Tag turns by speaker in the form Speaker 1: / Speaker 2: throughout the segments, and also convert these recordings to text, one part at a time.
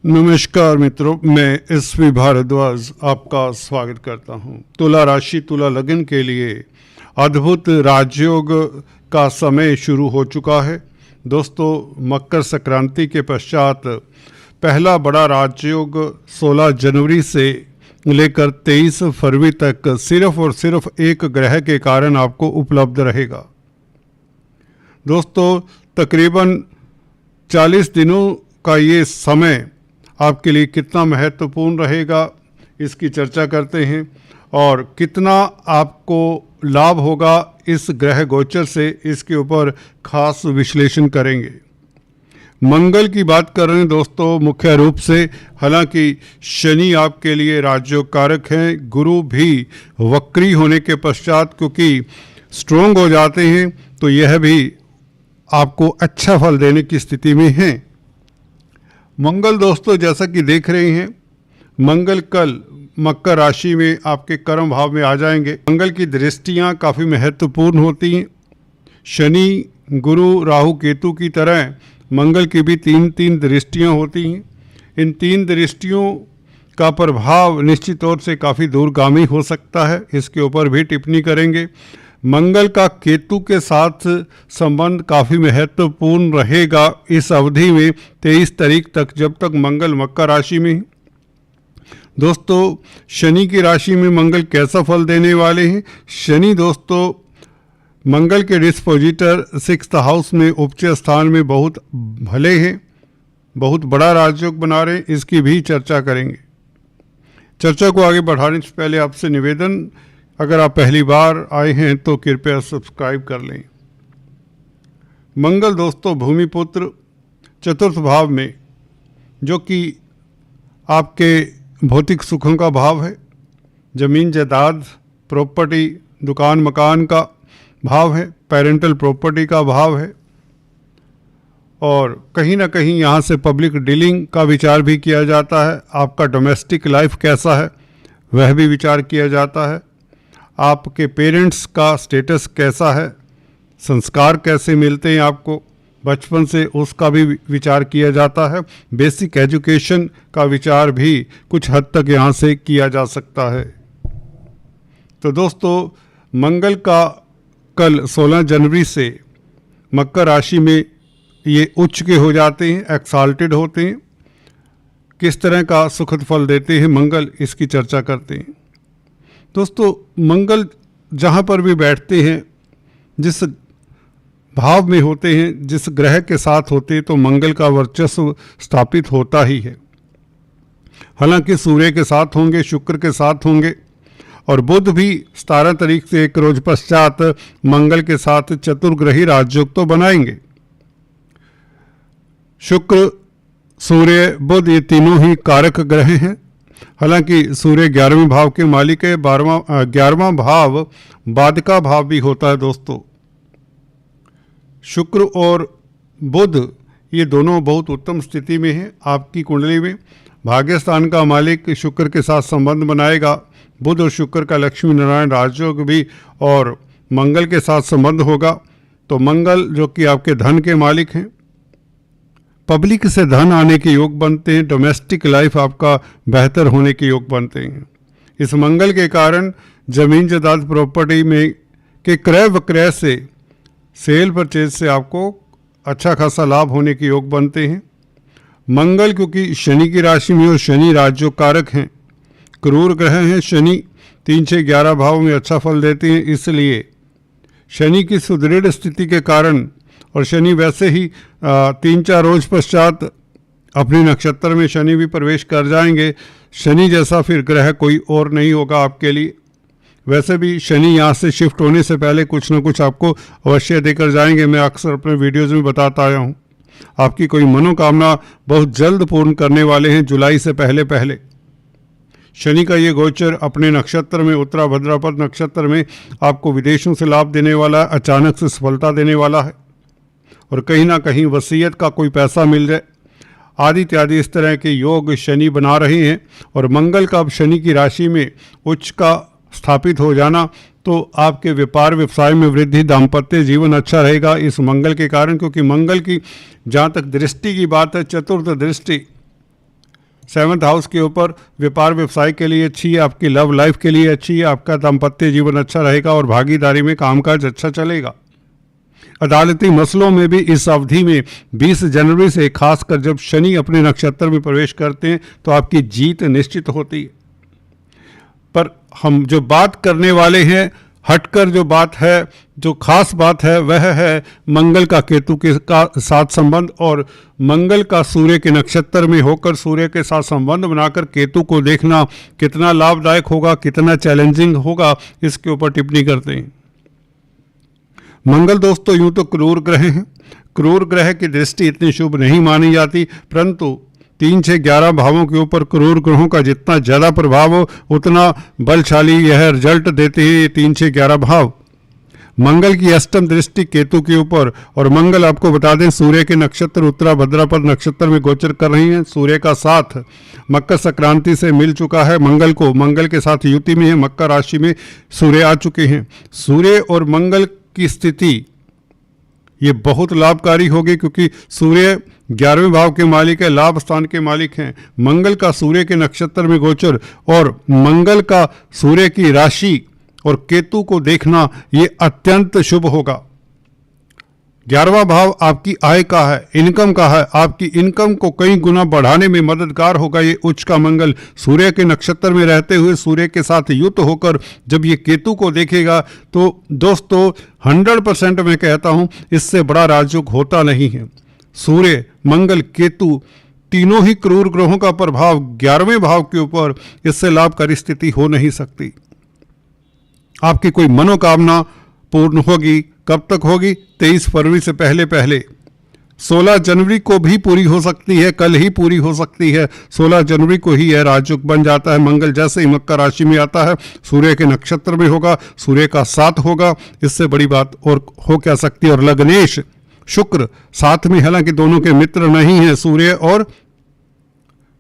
Speaker 1: नमस्कार मित्रों, मैं एसवी भारद्वाज आपका स्वागत करता हूं। तुला राशि तुला लग्न के लिए अद्भुत राजयोग का समय शुरू हो चुका है। दोस्तों, मकर संक्रांति के पश्चात पहला बड़ा राजयोग 16 जनवरी से लेकर 23 फरवरी तक सिर्फ और सिर्फ एक ग्रह के कारण आपको उपलब्ध रहेगा। दोस्तों, तकरीबन 40 दिनों का ये समय आपके लिए कितना महत्वपूर्ण रहेगा, इसकी चर्चा करते हैं और कितना आपको लाभ होगा इस ग्रह गोचर से, इसके ऊपर खास विश्लेषण करेंगे। मंगल की बात कर रहे हैं दोस्तों मुख्य रूप से। हालांकि शनि आपके लिए राजयोग कारक हैं, गुरु भी वक्री होने के पश्चात क्योंकि स्ट्रोंग हो जाते हैं, तो यह भी आपको अच्छा फल देने की स्थिति में हैं। मंगल दोस्तों, जैसा कि देख रहे हैं, मंगल कल मकर राशि में आपके कर्म भाव में आ जाएंगे। मंगल की दृष्टियां काफ़ी महत्वपूर्ण होती हैं। शनि, गुरु, राहु, केतु की तरह मंगल की भी तीन दृष्टियां होती हैं। इन 3 दृष्टियों का प्रभाव निश्चित तौर से काफ़ी दूरगामी हो सकता है, इसके ऊपर भी टिप्पणी करेंगे। मंगल का केतु के साथ संबंध काफ़ी महत्वपूर्ण रहेगा इस अवधि में 23 तारीख तक, जब तक मंगल मकर राशि में है। दोस्तों, शनि की राशि में मंगल कैसा फल देने वाले हैं? शनि दोस्तों मंगल के डिस्पोजिटर 6th हाउस में उच्च स्थान में बहुत भले हैं, बहुत बड़ा राजयोग बना रहे हैं, इसकी भी चर्चा करेंगे। चर्चा को आगे बढ़ाने से पहले आपसे निवेदन, अगर आप पहली बार आए हैं तो कृपया सब्सक्राइब कर लें। मंगल दोस्तों भूमिपुत्र 4th भाव में, जो कि आपके भौतिक सुखों का भाव है, ज़मीन जायदाद प्रॉपर्टी दुकान मकान का भाव है, पेरेंटल प्रॉपर्टी का भाव है और कहीं ना कहीं यहाँ से पब्लिक डीलिंग का विचार भी किया जाता है। आपका डोमेस्टिक लाइफ कैसा है वह भी विचार किया जाता है। आपके पेरेंट्स का स्टेटस कैसा है, संस्कार कैसे मिलते हैं आपको बचपन से, उसका भी विचार किया जाता है। बेसिक एजुकेशन का विचार भी कुछ हद तक यहाँ से किया जा सकता है। तो दोस्तों, मंगल का कल 16 जनवरी से मकर राशि में ये उच्च के हो जाते हैं, एक्साल्टेड होते हैं। किस तरह का सुखद फल देते हैं मंगल, इसकी चर्चा करते हैं। दोस्तों, मंगल जहाँ पर भी बैठते हैं, जिस भाव में होते हैं, जिस ग्रह के साथ होते हैं, तो मंगल का वर्चस्व स्थापित होता ही है। हालांकि सूर्य के साथ होंगे, शुक्र के साथ होंगे और बुध भी 17 तारीख से एक रोज पश्चात मंगल के साथ चतुर्ग्रही राजयोग तो बनाएंगे। शुक्र, सूर्य, बुध ये तीनों ही कारक ग्रह हैं। हालांकि सूर्य 11वें भाव के मालिक है, 11वां भाव बाधिका भाव भी होता है। दोस्तों, शुक्र और बुध ये दोनों बहुत उत्तम स्थिति में हैं आपकी कुंडली में। भाग्य स्थान का मालिक शुक्र के साथ संबंध बनाएगा। बुध और शुक्र का लक्ष्मी नारायण राजयोग भी और मंगल के साथ संबंध होगा। तो मंगल जो कि आपके धन के मालिक हैं, पब्लिक से धन आने के योग बनते हैं, डोमेस्टिक लाइफ आपका बेहतर होने के योग बनते हैं। इस मंगल के कारण जमीन जायदाद प्रॉपर्टी में के क्रय विक्रय से, सेल परचेज से आपको अच्छा खासा लाभ होने के योग बनते हैं। मंगल क्योंकि शनि की राशि में और शनि राजयोग कारक हैं, क्रूर ग्रह हैं। शनि 3 से 11 भाव में अच्छा फल देते हैं, इसलिए शनि की सुदृढ़ स्थिति के कारण, और शनि वैसे ही 3-4 रोज पश्चात अपने नक्षत्र में शनि भी प्रवेश कर जाएंगे। शनि जैसा फिर ग्रह कोई और नहीं होगा आपके लिए। वैसे भी शनि यहाँ से शिफ्ट होने से पहले कुछ ना कुछ आपको अवश्य देकर जाएंगे। मैं अक्सर अपने वीडियोज़ में बताता आया हूँ, आपकी कोई मनोकामना बहुत जल्द पूर्ण करने वाले हैं जुलाई से पहले। शनि का ये गोचर अपने नक्षत्र में, उत्तरा भद्रापद नक्षत्र में, आपको विदेशों से लाभ देने वाला है, अचानक से सफलता देने वाला है और कहीं ना कहीं वसीयत का कोई पैसा मिल जाए आदि इत्यादि इस तरह के योग शनि बना रहे हैं। और मंगल का अब शनि की राशि में उच्च का स्थापित हो जाना, तो आपके व्यापार व्यवसाय में वृद्धि, दाम्पत्य जीवन अच्छा रहेगा इस मंगल के कारण। क्योंकि मंगल की जहाँ तक दृष्टि की बात है, चतुर्थ दृष्टि 7th हाउस के ऊपर व्यापार व्यवसाय के लिए अच्छी है, आपकी लव लाइफ के लिए अच्छी है, आपका दाम्पत्य जीवन अच्छा रहेगा और भागीदारी में कामकाज अच्छा चलेगा। अदालती मसलों में भी इस अवधि में 20 जनवरी से खासकर जब शनि अपने नक्षत्र में प्रवेश करते हैं तो आपकी जीत निश्चित होती है। पर हम जो बात करने वाले हैं, हटकर जो बात है, जो खास बात है, वह है मंगल का केतु के साथ संबंध और मंगल का सूर्य के नक्षत्र में होकर सूर्य के साथ संबंध बनाकर केतु को देखना कितना लाभदायक होगा, कितना चैलेंजिंग होगा, इसके ऊपर टिप्पणी करते हैं। मंगल दोस्तों यूं तो क्रूर ग्रह हैं, क्रूर ग्रह की दृष्टि इतनी शुभ नहीं मानी जाती, परंतु 3 से 11 भावों के ऊपर क्रूर ग्रहों का जितना ज़्यादा प्रभाव हो उतना बलशाली यह रिजल्ट देते हैं ये 3 से 11 भाव। मंगल की अष्टम दृष्टि केतु के ऊपर, और मंगल आपको बता दें सूर्य के नक्षत्र उत्तरा भद्रापद नक्षत्र में गोचर कर रही हैं। सूर्य का साथ मकर संक्रांति से मिल चुका है, मंगल के साथ युति में है, मकर राशि में सूर्य आ चुके हैं। सूर्य और मंगल की स्थिति ये बहुत लाभकारी होगी क्योंकि सूर्य 11वें भाव के मालिक है, लाभ स्थान के मालिक हैं। मंगल का सूर्य के नक्षत्र में गोचर और मंगल का सूर्य की राशि और केतु को देखना ये अत्यंत शुभ होगा। 11वां भाव आपकी आय का है, इनकम का है, आपकी इनकम को कई गुना बढ़ाने में मददगार होगा ये उच्च का मंगल। सूर्य के नक्षत्र में रहते हुए सूर्य के साथ युक्त होकर जब ये केतु को देखेगा तो दोस्तों 100% मैं कहता हूं इससे बड़ा राजयोग होता नहीं है। सूर्य मंगल केतु तीनों ही क्रूर ग्रहों का प्रभाव 11वें भाव के ऊपर, इससे लाभकारी स्थिति हो नहीं सकती। आपकी कोई मनोकामना पूर्ण होगी, कब तक होगी? 23 फरवरी से पहले पहले। 16 जनवरी को भी पूरी हो सकती है, कल ही पूरी हो सकती है। 16 जनवरी को ही यह राजयोग बन जाता है। मंगल जैसे ही मकर राशि में आता है, सूर्य के नक्षत्र में होगा, सूर्य का साथ होगा, इससे बड़ी बात और हो क्या सकती है। और लग्नेश शुक्र साथ में, हालांकि दोनों के मित्र नहीं हैं सूर्य और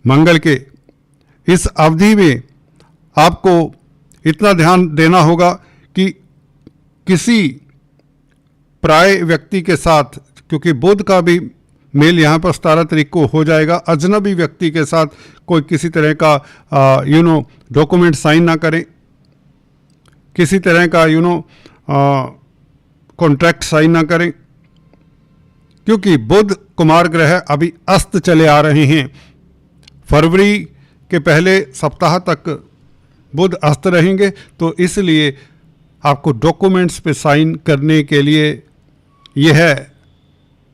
Speaker 1: मंगल के। इस अवधि में आपको इतना ध्यान देना होगा कि किसी प्राय व्यक्ति के साथ, क्योंकि बुध का भी मेल यहाँ पर 17 तारीख को हो जाएगा, अजनबी व्यक्ति के साथ कोई किसी तरह का डॉक्यूमेंट साइन ना करें, किसी तरह का कॉन्ट्रैक्ट साइन ना करें, क्योंकि बुध कुमार ग्रह अभी अस्त चले आ रहे हैं। फरवरी के पहले सप्ताह तक बुध अस्त रहेंगे, तो इसलिए आपको डॉक्यूमेंट्स पे साइन करने के लिए यह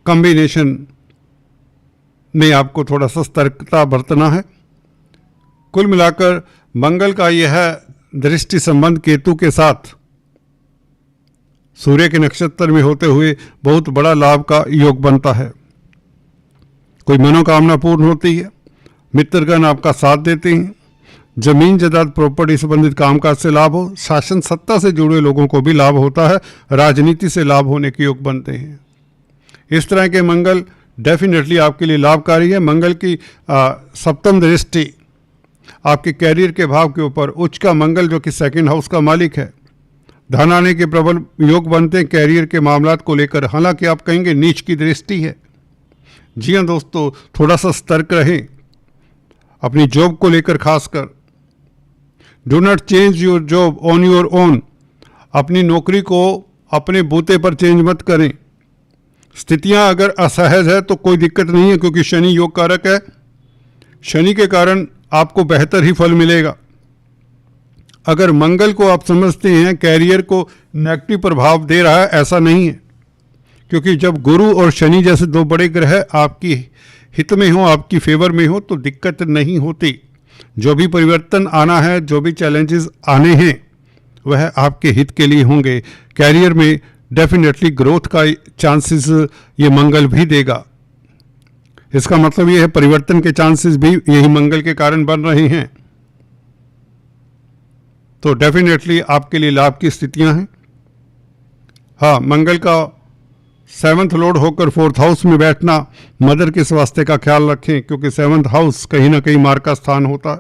Speaker 1: कॉम्बिनेशन में आपको थोड़ा सा सतर्कता बरतना है। कुल मिलाकर मंगल का यह दृष्टि संबंध केतु के साथ सूर्य के नक्षत्र में होते हुए बहुत बड़ा लाभ का योग बनता है। कोई मनोकामना पूर्ण होती है, मित्रगण आपका साथ देते हैं, जमीन जायदाद प्रॉपर्टी संबंधित कामकाज से लाभ हो, शासन सत्ता से जुड़े लोगों को भी लाभ होता है, राजनीति से लाभ होने के योग बनते हैं। इस तरह के मंगल डेफिनेटली आपके लिए लाभकारी है। मंगल की सप्तम दृष्टि आपके कैरियर के भाव के ऊपर, उच्च का मंगल जो कि 2nd हाउस का मालिक है, धन आने के प्रबल योग बनते हैं कैरियर के मामलात को लेकर। हालांकि आप कहेंगे नीच की दृष्टि है। जी हाँ दोस्तों, थोड़ा सा सतर्क रहें अपनी जॉब को लेकर खासकर। Do not change your job on your own. अपनी नौकरी को अपने बूते पर चेंज मत करें। स्थितियां अगर असहज है तो कोई दिक्कत नहीं है, क्योंकि शनि योग कारक है। शनि के कारण आपको बेहतर ही फल मिलेगा। अगर मंगल को आप समझते हैं कैरियर को नेगेटिव प्रभाव दे रहा है, ऐसा नहीं है, क्योंकि जब गुरु और शनि जैसे 2 बड़े ग्रह आपकी हित में हो, आपकी फेवर में हो, तो दिक्कत नहीं होती। जो भी परिवर्तन आना है, जो भी चैलेंजेस आने हैं, वह आपके हित के लिए होंगे। कैरियर में डेफिनेटली ग्रोथ का चांसेस ये मंगल भी देगा। इसका मतलब ये है परिवर्तन के चांसेस भी यही मंगल के कारण बन रहे हैं। तो डेफिनेटली आपके लिए लाभ की स्थितियां हैं। हाँ, मंगल का 7th लॉर्ड होकर 4th हाउस में बैठना, मदर के स्वास्थ्य का ख्याल रखें, क्योंकि 7th हाउस कहीं ना कहीं मार का स्थान होता है,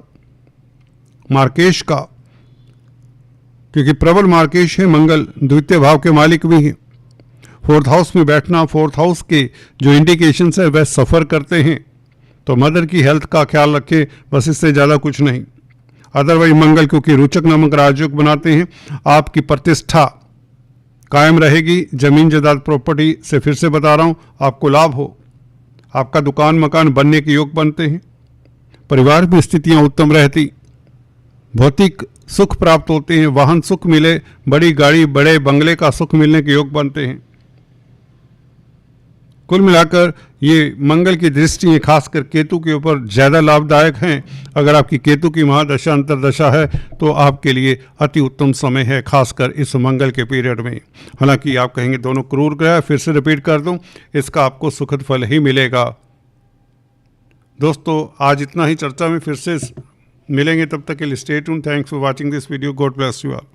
Speaker 1: मार्केश का, क्योंकि प्रबल मार्केश है मंगल, द्वितीय भाव के मालिक भी हैं। 4th हाउस में बैठना, 4th हाउस के जो इंडिकेशंस है वह सफ़र करते हैं, तो तो मदर की हेल्थ का ख्याल रखें, बस इससे ज़्यादा कुछ नहीं। अदरवाइज मंगल क्योंकि रोचक नामक राजयोग बनाते हैं, आपकी प्रतिष्ठा कायम रहेगी। जमीन जायदाद प्रॉपर्टी से फिर से बता रहा हूँ, आपको लाभ हो, आपका दुकान मकान बनने के योग बनते हैं। परिवार में स्थितियाँ उत्तम रहती, भौतिक सुख प्राप्त होते हैं, वाहन सुख मिले, बड़ी गाड़ी बड़े बंगले का सुख मिलने के योग बनते हैं। कुल मिलाकर ये मंगल की दृष्टि खासकर केतु के ऊपर ज़्यादा लाभदायक हैं। अगर आपकी केतु की महादशा अंतरदशा है तो आपके लिए अति उत्तम समय है, खासकर इस मंगल के पीरियड में। हालांकि आप कहेंगे दोनों क्रूर ग्रह, फिर से रिपीट कर दूं, इसका आपको सुखद फल ही मिलेगा। दोस्तों आज इतना ही, चर्चा में फिर से मिलेंगे, तब तक के लिए stay tuned. Thanks for watching this video. God bless you all.